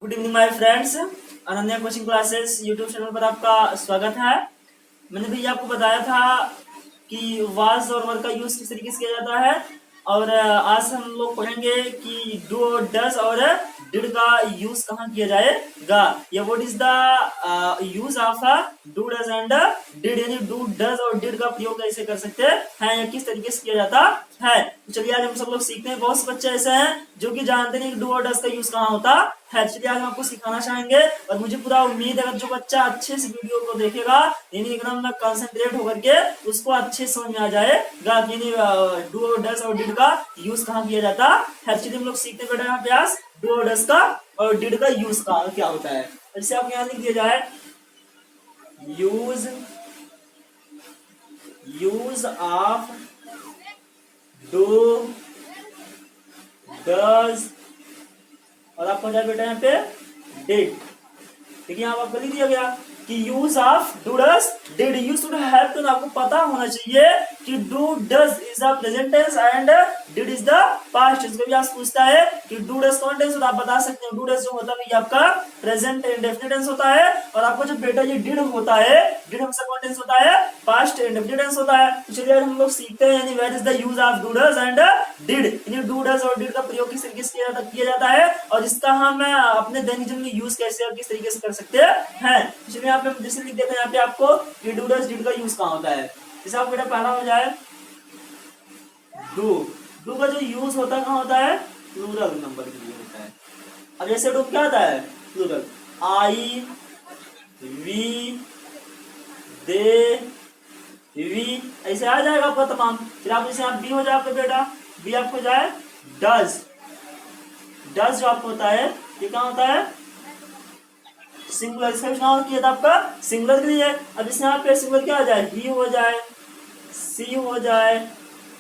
Good evening my friends, Ananya coaching classes YouTube channel पर आपका स्वागत है। मैंने भैया आपको बताया था कि वाज और वर का यूज किस तरीके से किया जाता है और आज हम लोग पढ़ेंगे कि डू डज और डिड का यूज कहाँ किया जाएगा या what is the use of do does and did, यानी डू डज और डिड का प्रयोग कैसे कर सकते हैं या किस तरीके से किया जाता है। तो चलिए आज हम सब लोग सीखते हैं। बहुत से बच्चे ऐसे हैं जो कि जानते नहीं कि डू और डज का यूज कहाँ होता है। चलिए आज हम आपको सिखाना चाहेंगे और मुझे पूरा उम्मीद है अगर जो बच्चा अच्छे से वीडियो को देखेगा यानी एकदम कंसंट्रेट होकर के उसको अच्छे समझ में आ जाएगा यानी डू और डज और डिड का यूज कहाँ किया जाता है। चलिए हम लोग सीखते हैं बेटा अभ्यास डू और डज का और डिड का यूज का क्या होता है। जैसे आपको यहाँ लिख दिया जाए यूज ऑफ डू डज और आपको जाए बेटा यहाँ पे डिड। देखिए यहाँ आपको लिख दिया गया कि use of do does did. You should have to, आपको पता होना चाहिए कि do does is the present tense and did is the past tense. कभी आपसे पूछता है कि डू डज कौन टेंस होता है, आप बता सकते हैं डू डज जो होता है ये आपका प्रेजेंट इंडेफिनिट टेंस होता है और आपको जो बेटा ये डिड होता है, डिड हमेशा कौन टेंस होता है, पास्ट इंडेफिनिट टेंस होता है। तो चलिए हम लोग सीखते हैं यानी what is the use of do does and did, यानी डू डज और डिड का प्रयोग किस तरीके से किया जाता है और इसका हम अपने दैनिक जीवन में यूज कैसे और किस तरीके से कर सकते हैं। चलिए यहाँ पे जैसे लिख देते हैं यहाँ पे आपको कि डू डज डिड का यूज कहाँ होता है। जैसे आप बेटा पहला हो जाए डू, डू का जो यूज होता है कहाँ होता है, प्लूरल नंबर के लिए होता है। अब जैसे डू क्या आता है, plural, I we they we ऐसे आ जाएगा आपका तमाम। फिर आप जैसे आप बी हो जाए आपका बेटा, बी आपको जाए डज, डज जो आपको होता है ये कहाँ होता है, सिंगुलर। इसका नाम किया था आपका सिंगुलर के लिए। अब जैसे यहाँ पे सिंगुलर क्या आ जाए, ही हो जाए, सी हो जाए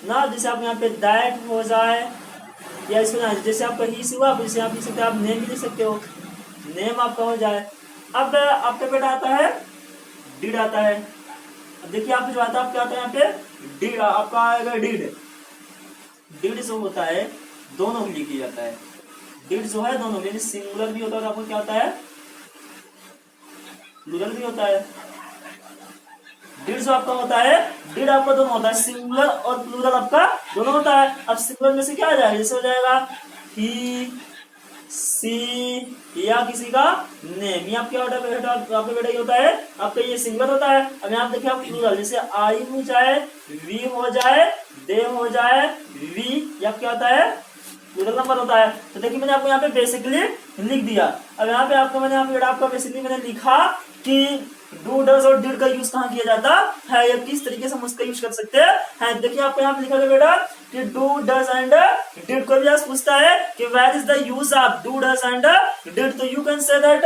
ना, जैसे आप यहाँ पे दैट हो जाए या इसको जैसे आपका ही सी हुआ जैसे आप लिख सकते हैं, आप नेम भी लिख सकते हो, नेम आपका हो जाए। अब आपका बेटा आता है डिड आता है। अब देखिए आपको जो आता है क्या आता है यहाँ पे डिड, आपका आएगा डिड। डिड जो होता है दोनों के लिए किया जाता है, डिड जो है दोनों के लिए सिंगुलर भी होता है और आपको क्या होता है प्लूरल भी होता है। डिड जो आपका होता है, डिड आपका दोनों होता है, सिंगुलर और प्लूरल आपका दोनों होता है। अब सिंगुलर में से क्या आ जाएगा, जैसे हो जाएगा ही सी या किसी का नेम, ये आपके बेटा आपका बेटा ये होता है आपका ये सिंगुलर होता है। अब यहाँ देखिए आप प्लूरल, जैसे आई हो जाए, वी हो जाए, दे हो जाए, वी या क्या होता है प्लूरल नंबर होता है। तो देखिए मैंने आपको यहाँ पे बेसिकली लिख दिया। अब यहाँ पे आपको मैंने आपका बेसिकली मैंने लिखा कि डू डज और डिड का यूज कहाँ किया जाता है या किस तरीके से हम उसका यूज कर सकते हैं। देखिए आपको यहाँ पे लिखा गया बेटा कि डू डज एंड डिड। कोई भी आपसे पूछता है कि where is the use of do does and did, तो you can say that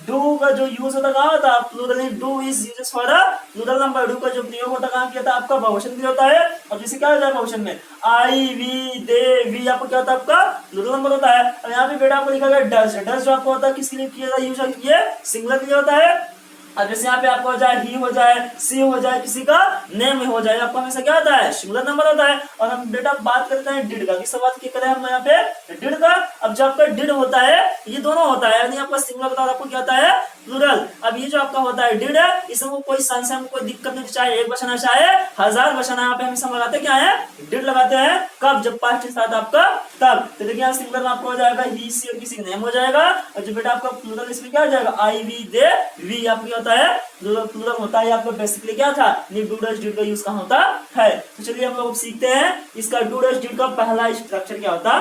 do का जो यूज होता कहाँ होता है plural, do is uses for a plural number. Do का जो प्रयोग होता कहाँ किया था आपका बहुवचन भी होता है। और जैसे क्या होता है बहुवचन में आई वी दे वी आपको क्या होता है आपका प्लूरल नंबर होता है। और यहाँ पे बेटा आपको लिखा गया डज, डज जो आपको होता है किसके लिए किया जाता है यूज, ये सिंगुलर के लिए होता है। अब जैसे यहाँ पे आपको हो जाए ही हो जाए, सी हो जाए, किसी का नेम हो जाए, आपको हमेशा क्या होता है सिंगुलर नंबर होता है। और हम बेटा बात करते हैं डिड का, किस बात की करें हम यहाँ पे डिड का। अब जो आपका डिड होता है ये दोनों होता है, यानी आपका सिंगुलर होता है आपको क्या होता है प्लूरल। अब ये जो आपका होता है डिड है इसमें कोई संशय में कोई दिक्कत नहीं, चाहे एक बचाना चाहे हजार बचाना, यहाँ पे हमेशा लगाते क्या है डिड लगाते हैं, कब जब पास्ट के साथ आपका तब। तो देखिए यहाँ सिंगुलर में आपको हो जाएगा ही सी और किसी नेम हो जाएगा। और जो बेटा आपका प्लूरल इसमें क्या हो जाएगा आई वी दे वी आपको होता है प्लूरल होता है। आपका बेसिकली क्या था डू डज डिड का यूज कहाँ होता है। तो चलिए हम लोग सीखते हैं इसका डू डज डिड का पहला स्ट्रक्चर क्या होता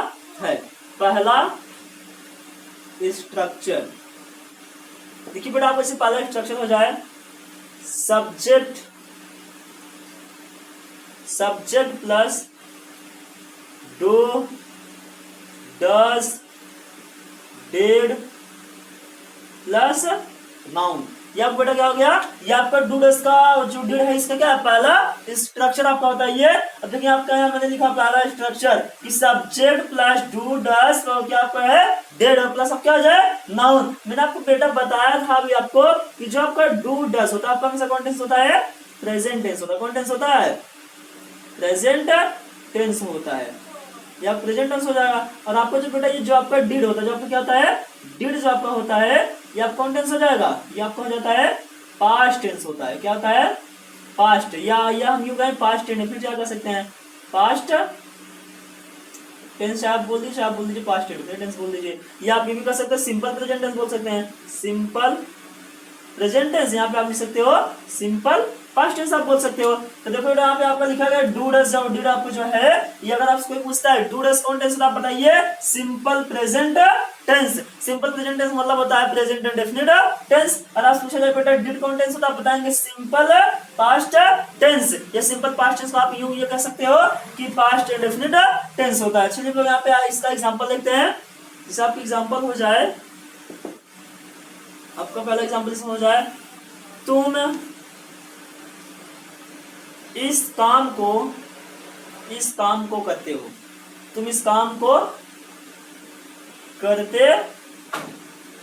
है। पहला स्ट्रक्चर देखिए बेटा आपको इससे पहला स्ट्रक्चर हो जाए subject, subject plus do does did plus noun. ये आपको बेटा क्या हो गया, ये आपका डू डज का जो डिड है इसका क्या है पहला स्ट्रक्चर आपका होता है ये। अब देखिए आपका यहाँ मैंने लिखा पहला स्ट्रक्चर कि सब्जेक्ट प्लस डू डज क्या आपका है डिड और प्लस अब क्या हो जाए नाउन। मैंने आपको बेटा बताया था अभी आपको कि जो आपका डू डज होता है आपका हमेशा कौन टेंस होता है, प्रेजेंट टेंस होता है। कौन टेंस होता है, प्रेजेंट टेंस होता है। या प्रेजेंट टेंस हो जाएगा। और आपको जो बेटा ये जो आपका डिड होता है, जो आपका क्या होता है, डिड जो आपका होता है ये आपका कौन टेंस हो जाएगा, ये आपका हो जाता है पास्ट टेंस होता है। क्या होता है, पास्ट, या हम यूं कहें पास्ट टेंस, फिर क्या कर सकते हैं, पास्ट टेंस आप बोल दीजिए, आप बोल दीजिए पास्ट टेंस बोल दीजिए। या आप ये भी कर सकते हैं सिंपल प्रेजेंट टेंस बोल सकते हैं, सिंपल प्रेजेंट टेंस। यहाँ पे आप लिख सकते हो सिंपल पास्ट टेंस आप बोल सकते हो। तो देखो यहाँ पे आपका लिखा गया डू डज, जब डू आपको जो है ये अगर आपसे कोई पूछता है डू डज कौन टेंस होता है, आप बताइए simple present tense. Simple present tense मतलब होता है प्रेजेंट डेफिनिट टेंस। और आप पूछा जाए बेटा डिड कौन टेंस होता है, आप बताएंगे सिंपल पास्ट टेंस। या सिंपल पास्ट टेंस को आप यूं ये कह सकते हो कि पास्ट डेफिनिट टेंस होता है। चलिए लोग यहाँ पे इसका एग्जांपल देखते हैं। जैसे आपका एग्जांपल हो जाए, आपका पहला एग्जांपल इसमें हो जाए, तुम इस काम को करते हो, तुम इस काम को करते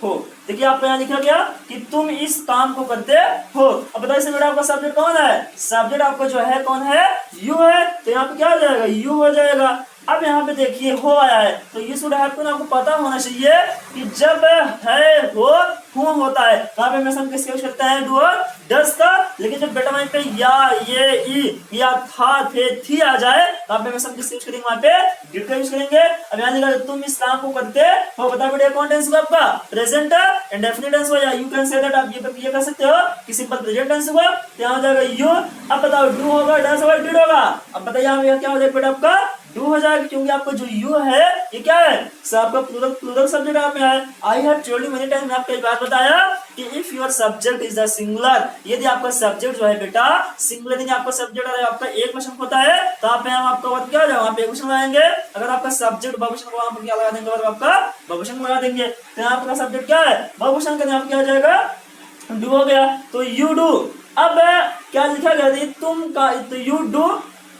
हो। देखिए आपको यहाँ लिखा गया कि तुम इस काम को करते हो। अब बताइए इसमें आपका सब्जेक्ट कौन है, सब्जेक्ट आपका जो है कौन है, यू है। तो यहाँ पे क्या हो जाएगा, यू हो जाएगा। अब यहाँ पे देखिए हो आया है, तो ये शुड हैव आपको पता होना चाहिए कि जब है हो हूं होता है वहां पे हमेशा हम किसका यूज करते हैं, डू और डस का। लेकिन जब बेटा वहीं पे या ये ई या था थे थी आ जाए वहां पे हमेशा हम किसका यूज करेंगे, वहां पे डिड का यूज करेंगे। अब यहाँ लिखा तुम इस काम को करते हो, बता बेटा कौन टेंस होगा आपका, प्रेजेंट इंडेफिनिट टेंस हो, या यू कैन से दैट, आप ये कर सकते हो कि सिंपल प्रेजेंट टेंस होगा। तो यहाँ हो जाएगा यू। अब बताओ डू होगा, डस होगा, डिड होगा। अब बताइए यहाँ क्या हो जाएगा बेटा, आपका डू हो जाएगा, क्योंकि आपको जो यू है ये क्या है, आपका प्लूरल सब्जेक्ट आप में है। आई have told you many times, मैं आपको एक बात बताया कि if your subject is the singular, यदि आपका सब्जेक्ट जो है बेटा सिंगुलर, यदि आपका सब्जेक्ट है आपका एक वचन होता है तो आप यहाँ आपका वर्ब क्या हो जाएगा, वहाँ पे एक वचन लगाएंगे। अगर आपका सब्जेक्ट बहुवचन को वहाँ पर क्या लगा देंगे, वर्ब आपका बहुवचन लगा देंगे। तो यहाँ आपका सब्जेक्ट क्या है, बहुवचन का, यहाँ क्या हो जाएगा, डू हो गया। तो यू डू। अब क्या लिखा गया, तुम का, तो यू डू,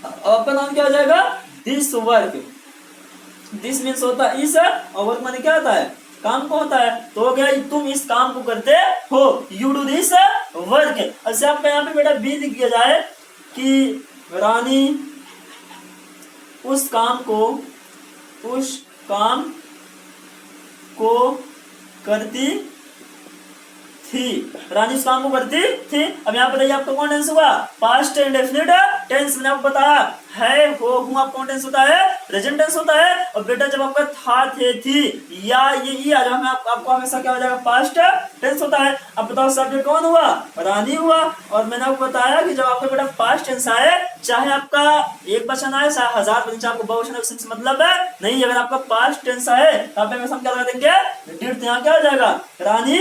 आपका नाम क्या हो जाएगा, दिस वर्क। दिस मीन्स होता है इस, और वर्क माने क्या होता है, काम को होता है। तो हो गया तुम इस काम को करते हो, यू डू दिस वर्क। अच्छा आपका यहाँ पे बेटा बी लिख दिया जाए कि रानी उस काम को करती थी, रानी उस काम को करती थी। अब यहाँ बताइए आपका कौन टेंस होगा, पास्ट इंडेफिनिट टेंस। मैंने आपको बताया है हो हूं आप कौन टेंस होता है, प्रेजेंट टेंस होता है। और बेटा जब आपका था थे थी या ये आ जाए आपको हमेशा क्या हो जाएगा, पास्ट टेंस होता है। अब बताओ सब्जेक्ट कौन हुआ, रानी हुआ। और मैंने आपको बताया कि जब आपका बेटा पास्ट टेंस आए, चाहे आपका एक वचन आए चाहे हजार वचन, चाहे आपको बहुवचन से मतलब है नहीं, अगर आपका पास्ट टेंस आए तो आप हमेशा क्या लगा देंगे, डिड। यहाँ क्या हो जाएगा, रानी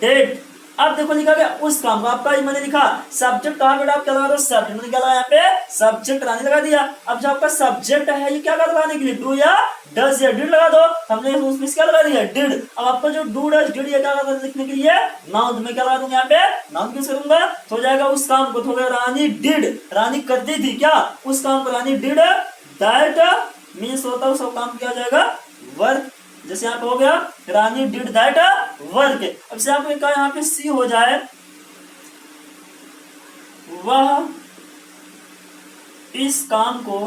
डेट। अब देखो लिखा गया उस काम का, आपका मैंने लिखा सब्जेक्ट कहा बेटा, आप क्या लगा दो, सब्जेक्ट मैंने क्या लगा यहाँ पे, सब्जेक्ट रानी लगा दिया। अब जो आपका सब्जेक्ट है ये क्या लगाने के लिए, डू या डज या डिड लगा दो, हमने उसमें क्या लगा दिया, डिड। अब आपका जो डू डज डिड ये क्या लगा लिखने के लिए, नाउन। मैं क्या लगा दूंगा यहाँ पे, नाउन यूज करूंगा। तो हो जाएगा उस काम को, तो हो गया रानी डिड, रानी करती थी क्या, उस काम को रानी डिड दैट मीन्स होता है उस काम क्या हो जाएगा, वर्क। जैसे यहाँ पे हो गया रानी डिड दैट वर्क। अब से आपको कहा यहाँ पे सी हो जाए, वह इस काम को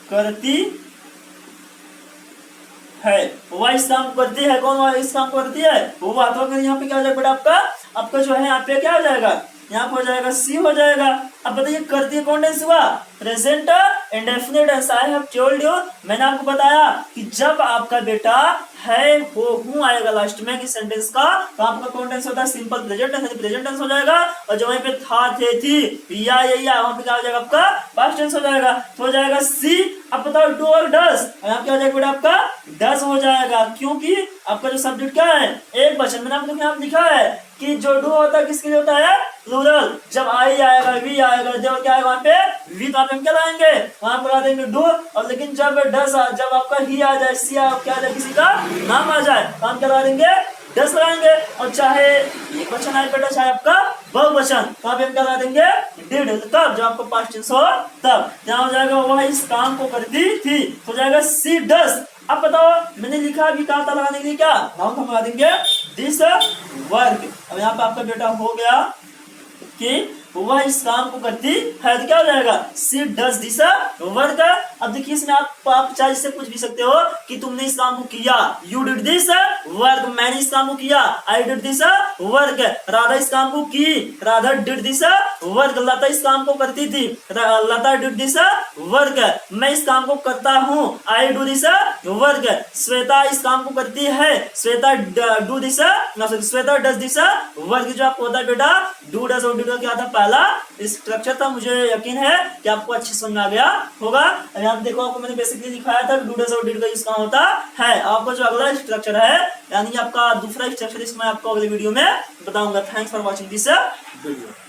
करती है, वह इस काम को करती है। कौन वह इस काम को करती है, वो बात होगा। यहाँ पे क्या हो जाएगा बेटा, आपका जो है यहाँ पे क्या हो जाएगा, यहाँ पे हो जाएगा सी हो जाएगा। अब बताइए करती है कौन टेंस हुआ, present indefinite tense. I have told you, मैंने आपको बताया कि जब आपका बेटा है हो हूं आएगा लास्ट में किस सेंटेंस का, तो आपका कौन टेंस होता है, simple present tense, present tense हो जाएगा। और जो वहीं पे था थे थी या वहां पे क्या हो जाएगा, आपका पास्ट टेंस हो जाएगा। तो हो जाएगा सी। अब बताओ डू और डज, यहाँ क्या हो जाएगा बेटा, आपका डज हो जाएगा, क्योंकि आपका जो सब्जेक्ट क्या है, एक वचन। मैंने आपको यहाँ लिखा है कि जो डू होता है किसके लिए होता है, प्लूरल। जब आई आएगा वी आएगा, जब क्या आएगा वहां पे वी, तो आप क्या लगाएंगे, वहां पर लगा देंगे डू। और लेकिन जब डस, जब आपका ही आ जाए, सी क्या आ जाए, किसी का नाम आ जाए, तो हम क्या लगा देंगे, डस लगाएंगे। और चाहे एक वचन आए बेटा, चाहे आपका बहुवचन, तो आप क्या लगा देंगे, डिड। तब जब आपको पास्ट टेंस हो तब यहाँ हो जाएगा वह इस काम को करती थी, तो जाएगा सी डस। अब बताओ मैंने लिखा अभी कहा था लगाने के लिए, क्या नाउन लगा देंगे, दिस वर्क। अब यहाँ पे आपका बेटा हो गया कि वह इस काम को करती है, तो क्या हो जाएगा शी डज दिस वर्क। अब देखिए इसमें आप चाहे इससे पूछ भी सकते हो कि तुमने इस काम को किया, यू डिड दिस वर्क, मैंने इस काम को किया, I did this work, Radha इस काम को की, राधा डिड दिस वर्क, लता इस काम को करती थी, लता डिड दिस वर्क, मैं इस काम को करता हूँ, I do this work, Shweta इस काम को करती है, Shweta do this, Shweta does this work. जो आपको होता है बेटा डू डज और डिड का क्या था, पहला स्ट्रक्चर था। मुझे यकीन है कि आपको अच्छे समझ में आ गया होगा। यहाँ देखो आपको मैंने बेसिकली दिखाया था डू डज और डिड का यूज कहाँ होता है। आपका जो अगला स्ट्रक्चर है यानी आपका दूसरा स्ट्रक्चर, इसमें आपको अगले वीडियो में बताऊंगा। Thanks for watching this video.